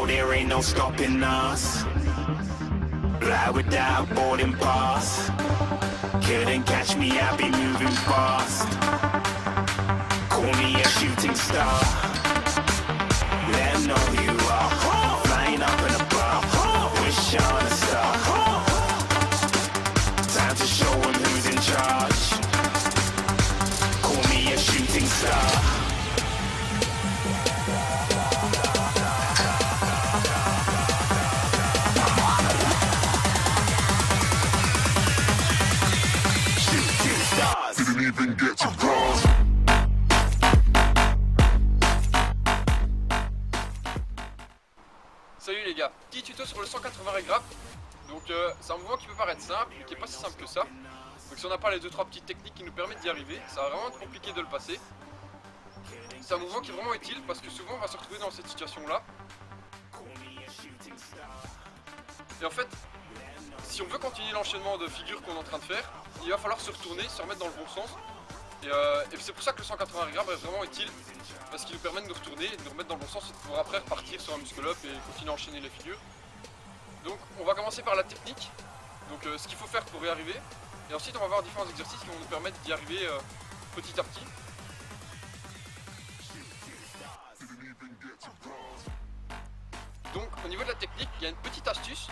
there ain't no stopping us. Fly without boarding pass. Couldn't catch me, I'll be moving fast. Call me a shooting star. Let 'em know who you are. Flying up in a bar. Wish on a star. Time to show 'em who's in charge. Call me a shooting star. Even get to bronze. Salut les gars, petit tuto sur le 180 regrap. Donc c'est un mouvement qui peut paraître simple, mais qui n'est pas si simple que ça. Donc si on n'a pas les 2-3 petites techniques qui nous permettent d'y arriver, ça va vraiment être compliqué de le passer. C'est un mouvement qui est vraiment utile parce que souvent on va se retrouver dans cette situation là. Et en fait, si on veut continuer l'enchaînement de figures qu'on est en train de faire, il va falloir se retourner, se remettre dans le bon sens. Et c'est pour ça que le 180 regrap est vraiment utile, parce qu'il nous permet de nous retourner, de nous remettre dans le bon sens et pour après repartir sur un muscle up et continuer à enchaîner les figures. Donc on va commencer par la technique, donc ce qu'il faut faire pour y arriver. Et ensuite on va voir différents exercices qui vont nous permettre d'y arriver petit à petit. Donc au niveau de la technique, il y a une petite astuce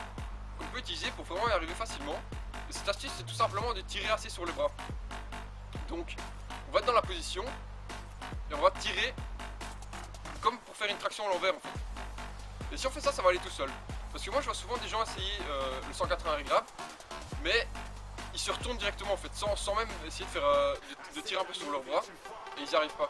qu'on peut utiliser pour vraiment y arriver facilement. Et cette astuce, c'est tout simplement de tirer assez sur le bras. Donc on va être dans la position et on va tirer comme pour faire une traction à l'envers en fait. Et si on fait ça, ça va aller tout seul. Parce que moi je vois souvent des gens essayer le 180 regrap, mais ils se retournent directement en fait, sans même essayer de faire de tirer un peu sur leur bras, et ils n'y arrivent pas.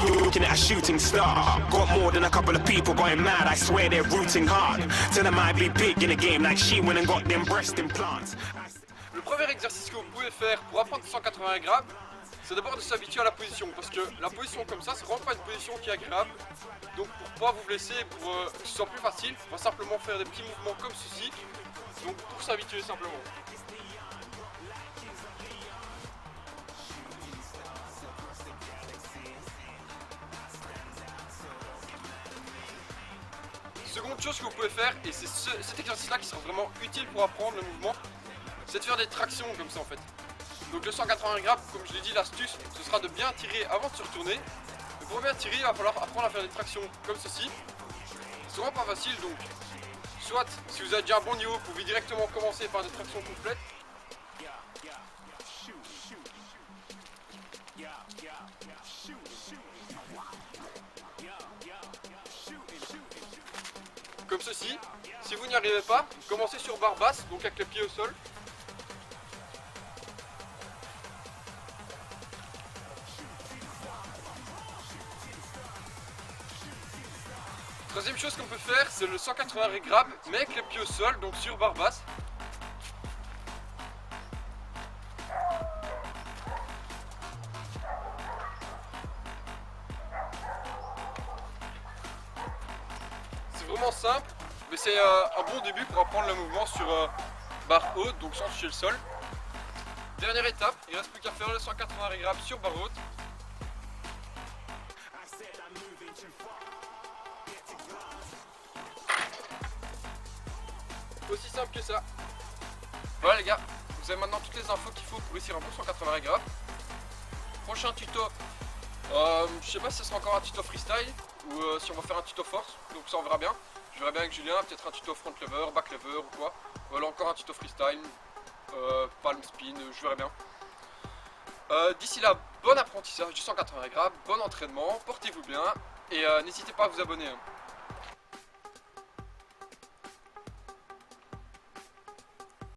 Looking at a shooting star. Got more than a couple of people going mad. I swear they're rooting hard. Tell them I'd be big in the game like she went and got them breast implants. Le premier exercice que vous pouvez faire pour apprendre 180 regrap, c'est d'abord de s'habituer à la position. Parce que la position comme ça, c'est vraiment pas une position qui est agréable. Donc pour pas vous blesser, pour que ce soit plus facile, on va simplement faire des petits mouvements comme ceci. Donc pour s'habituer simplement. Seconde chose que vous pouvez faire, et c'est cet exercice là qui sera vraiment utile pour apprendre le mouvement, c'est de faire des tractions comme ça en fait. Donc le 180 regrap, comme je l'ai dit, l'astuce ce sera de bien tirer avant de se retourner. Et pour bien tirer, il va falloir apprendre à faire des tractions comme ceci. C'est vraiment pas facile, donc soit si vous avez déjà un bon niveau, vous pouvez directement commencer par des tractions complètes. Comme ceci. Si vous n'y arrivez pas, commencez sur barre basse, donc avec les pieds au sol. Troisième chose qu'on peut faire, c'est le 180 regrap, mais avec les pieds au sol, donc sur barre basse. C'est vraiment simple, mais c'est un bon début pour apprendre le mouvement sur barre haute, donc sans toucher le sol. Dernière étape, il ne reste plus qu'à faire le 180 regrap sur barre haute. Aussi simple que ça. Voilà les gars, vous avez maintenant toutes les infos qu'il faut pour réussir un bon 180 regrap. Prochain tuto, je sais pas si ce sera encore un tuto freestyle ou si on va faire un tuto force, donc ça on verra bien. Je verrai bien avec Julien, peut-être un tuto front lever, back lever ou quoi. Voilà encore un tuto freestyle, palm spin, je verrai bien. D'ici là, bon apprentissage du 180 regrap, bon entraînement, portez-vous bien et n'hésitez pas à vous abonner.